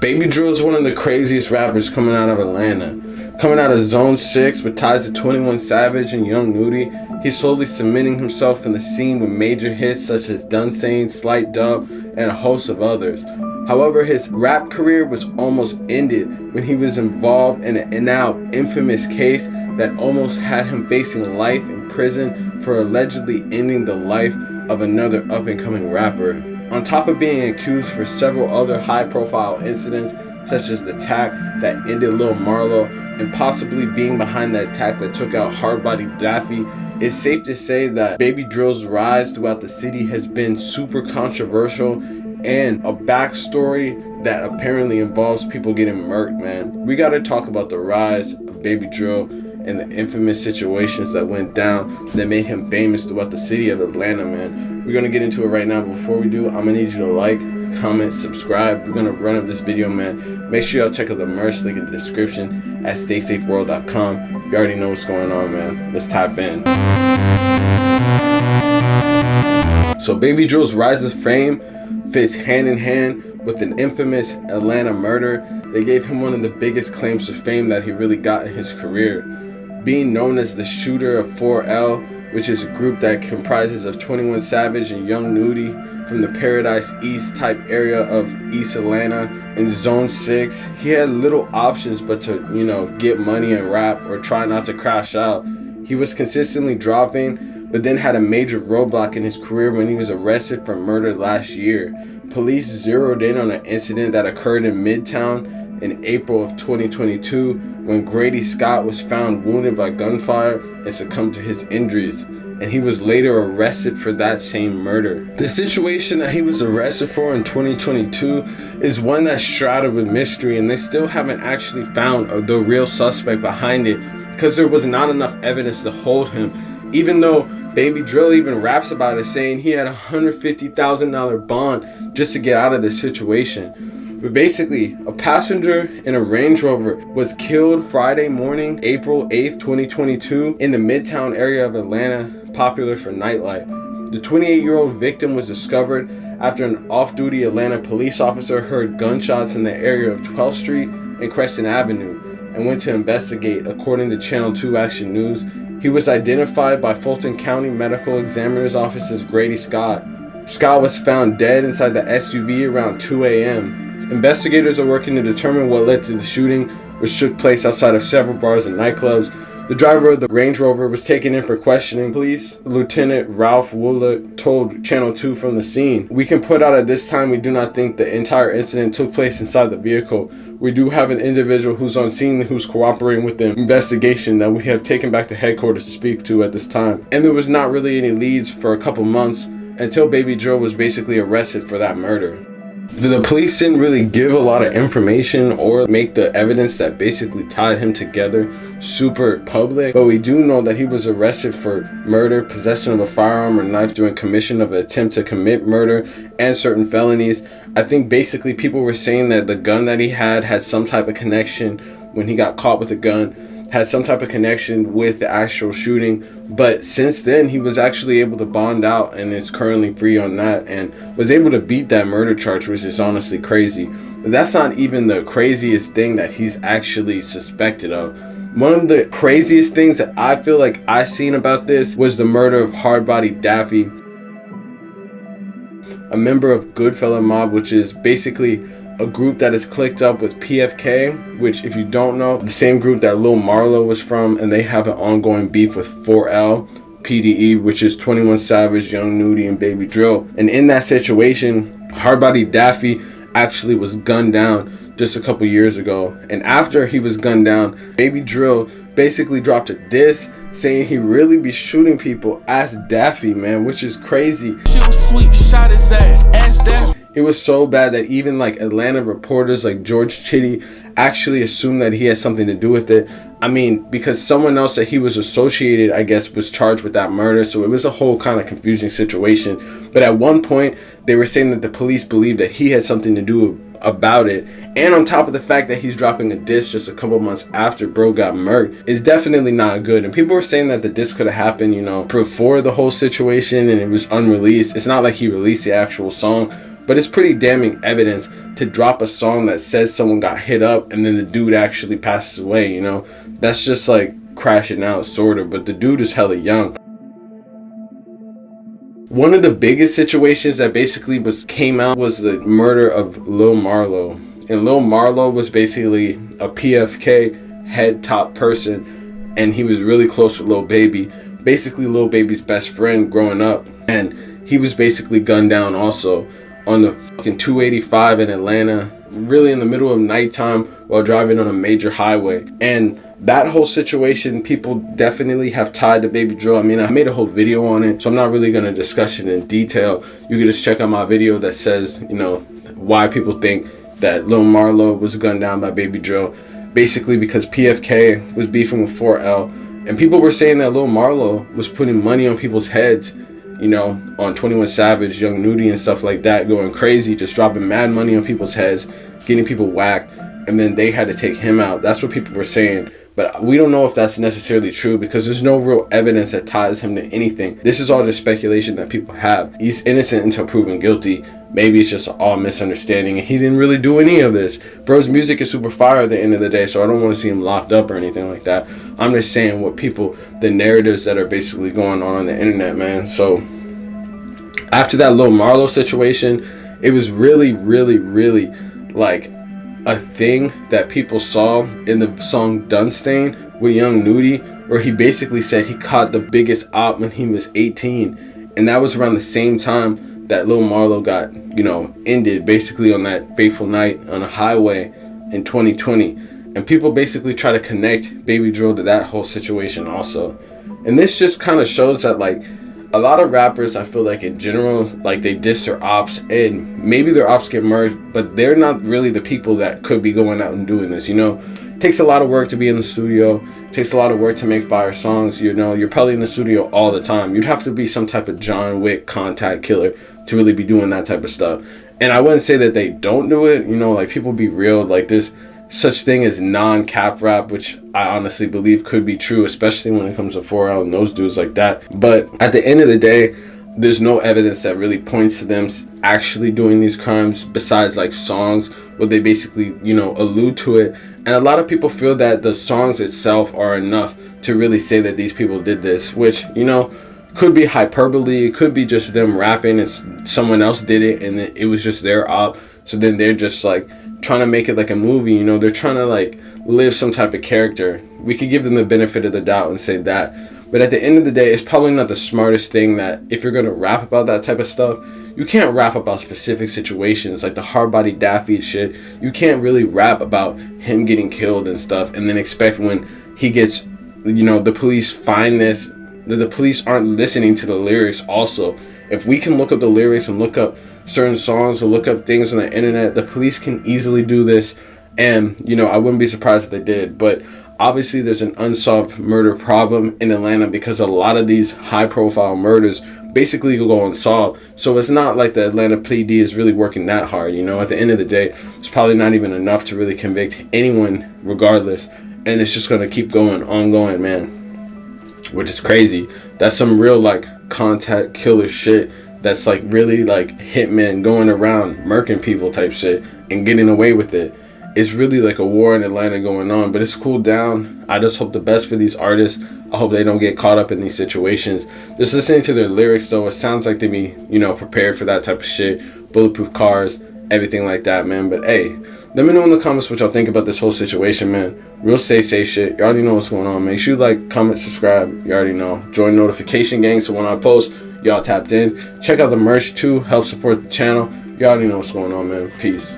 Baby Drill is one of the craziest rappers coming out of Atlanta. Coming out of Zone 6 with ties to 21 Savage and Young Nudy, he's slowly cementing himself in the scene with major hits such as Done Saying, Slight Dub, and a host of others. However, his rap career was almost ended when he was involved in a now infamous case that almost had him facing life in prison for allegedly ending the life of another up-and-coming rapper. On top of being accused for several other high-profile incidents, such as the attack that ended Lil Marlo, and possibly being behind the attack that took out Hardbody Daffy, it's safe to say that Baby Drill's rise throughout the city has been super controversial and a backstory that apparently involves people getting murked, man. We gotta talk about the rise of Baby Drill and the infamous situations that went down that made him famous throughout the city of Atlanta, man. We're gonna get into it right now. But before we do, I'm gonna need you to like, comment, subscribe. We're gonna run up this video, man. Make sure y'all check out the merch link in the description at staysafeworld.com. You already know what's going on, man. Let's tap in. So Baby Drill's rise of fame fits hand in hand with an infamous Atlanta murder. They gave him one of the biggest claims to fame that he really got in his career, being known as the shooter of 4L, which is a group that comprises of 21 Savage and Young Nudy from the Paradise East type area of East Atlanta. In Zone 6, he had little options but to, get money and rap or try not to crash out. He was consistently dropping, but then had a major roadblock in his career when he was arrested for murder last year. Police zeroed in on an incident that occurred in Midtown in April of 2022 when Grady Scott was found wounded by gunfire and succumbed to his injuries, and he was later arrested for that same murder. The situation that he was arrested for in 2022 is one that's shrouded with mystery, and they still haven't actually found the real suspect behind it because there was not enough evidence to hold him, even though Baby Drill even raps about it, saying he had a $150,000 bond just to get out of this situation. But basically, a passenger in a Range Rover was killed Friday morning, April 8th, 2022, in the Midtown area of Atlanta, popular for nightlife. The 28-year-old victim was discovered after an off-duty Atlanta police officer heard gunshots in the area of 12th Street and Crescent Avenue and went to investigate, according to Channel 2 Action News. He was identified by Fulton County Medical Examiner's Office as Grady Scott. Scott was found dead inside the SUV around 2 a.m. Investigators are working to determine what led to the shooting, which took place outside of several bars and nightclubs. The driver of the Range Rover was taken in for questioning. Police Lieutenant Ralph Wooler told Channel 2 from the scene, "We can put out at this time we do not think the entire incident took place inside the vehicle. We do have an individual who's on scene who's cooperating with the investigation that we have taken back to headquarters to speak to at this time." And there was not really any leads for a couple months until Baby Drill was basically arrested for that murder. The police didn't really give a lot of information or make the evidence that basically tied him together super public, but we do know that he was arrested for murder, possession of a firearm or knife during commission of an attempt to commit murder, and certain felonies. I think basically people were saying that the gun that he had some type of connection when he got caught with the gun, had some type of connection with the actual shooting, but since then he was actually able to bond out and is currently free on that and was able to beat that murder charge, which is honestly crazy. But that's not even the craziest thing that he's actually suspected of. One of the craziest things that I feel like I seen about this was the murder of Hardbody Daffy, a member of Goodfella Mob, which is basically a group that is clicked up with PFK, which, if you don't know, the same group that Lil Marlo was from, and they have an ongoing beef with 4L PDE, which is 21 Savage, Young Nudy, and Baby Drill. And in that situation, Hardbody Daffy actually was gunned down just a couple years ago. And after he was gunned down, Baby Drill basically dropped a diss saying he really be shooting people as Daffy, man, which is crazy. She was sweet, shot his ass Daffy. It was so bad that even like Atlanta reporters like George Chitty actually assumed that he had something to do with it. I mean, because someone else that he was associated, I guess, was charged with that murder. So it was a whole kind of confusing situation. But at one point, they were saying that the police believed that he had something to do about it. And on top of the fact that he's dropping a diss just a couple months after bro got murked is definitely not good. And people were saying that the diss could have happened, before the whole situation and it was unreleased. It's not like he released the actual song. but it's pretty damning evidence to drop a song that says someone got hit up and then the dude actually passes away, you know? That's just like crashing out, sort of, but the dude is hella young. One of the biggest situations that basically came out was the murder of Lil Marlo. And Lil Marlo was basically a PFK head top person, and he was really close with Lil Baby, basically Lil Baby's best friend growing up. And he was basically gunned down also on the fucking 285 in Atlanta, really in the middle of nighttime while driving on a major highway. And that whole situation, people definitely have tied to Baby Drill. I mean, I made a whole video on it, so I'm not really going to discuss it in detail. You can just check out my video that says, you know, why people think that Lil Marlo was gunned down by Baby Drill. Basically because PFK was beefing with 4L, and people were saying that Lil Marlo was putting money on people's heads, you know, on 21 Savage, Young Nudie and stuff like that, going crazy, just dropping mad money on people's heads, getting people whacked, and then they had to take him out. That's what people were saying. But we don't know if that's necessarily true because there's no real evidence that ties him to anything. This is all just speculation that people have. He's innocent until proven guilty. Maybe it's just all misunderstanding and he didn't really do any of this. Bro's music is super fire at the end of the day, so I don't want to see him locked up or anything like that. I'm just saying what people, the narratives that are basically going on the internet, man. So after that Lil Marlo situation, it was really like a thing that people saw in the song Dunstain with Young Nudie, where he basically said he caught the biggest op when he was 18, and that was around the same time that Lil Marlo got, you know, ended, basically on that fateful night on a highway in 2020. And people basically try to connect Baby Drill to that whole situation also. And this just kind of shows that, like, a lot of rappers, I feel like in general, like, they diss their ops, and maybe their ops get merged, but they're not really the people that could be going out and doing this, you know? It takes a lot of work to be in the studio. It takes a lot of work to make fire songs, you know? You're probably in the studio all the time. You'd have to be some type of John Wick contact killer to really be doing that type of stuff. And I wouldn't say that they don't do it, you know? Like, people be real. Like, there's such thing as non-cap rap, which I honestly believe could be true, especially when it comes to 4L and those dudes like that. But at the end of the day, there's no evidence that really points to them actually doing these crimes besides like songs where they basically, you know, allude to it. And a lot of people feel that the songs itself are enough to really say that these people did this, which, you know, could be hyperbole. It could be just them rapping and someone else did it and it was just their op. So then they're just like trying to make it like a movie, you know, they're trying to like live some type of character. We could give them the benefit of the doubt and say that. But at the end of the day, it's probably not the smartest thing that if you're going to rap about that type of stuff, you can't rap about specific situations like the hard-body Daffy shit. You can't really rap about him getting killed and stuff and then expect when he gets, you know, the police find this, that the police aren't listening to the lyrics also. If we can look up the lyrics and look up certain songs or look up things on the internet, the police can easily do this. And, you know, I wouldn't be surprised if they did. But obviously there's an unsolved murder problem in Atlanta because a lot of these high profile murders basically go unsolved. So it's not like the Atlanta PD is really working that hard, you know. At the end of the day, it's probably not even enough to really convict anyone regardless. And it's just going to keep going, ongoing, man. Which is crazy. That's some real like contact killer shit. That's like really like hitmen going around murking people type shit and getting away with it. It's really like a war in Atlanta going on, but it's cooled down. I just hope the best for these artists. I hope they don't get caught up in these situations. Just listening to their lyrics though, it sounds like they be, you know, prepared for that type of shit. Bulletproof cars, everything like that, man. But hey, let me know in the comments what y'all think about this whole situation, man. Real safe shit. You already know what's going on. Make sure you like, comment, subscribe. You already know. Join notification gang so when I post, y'all tapped in. Check out the merch too. Help support the channel. You already know what's going on, man. Peace.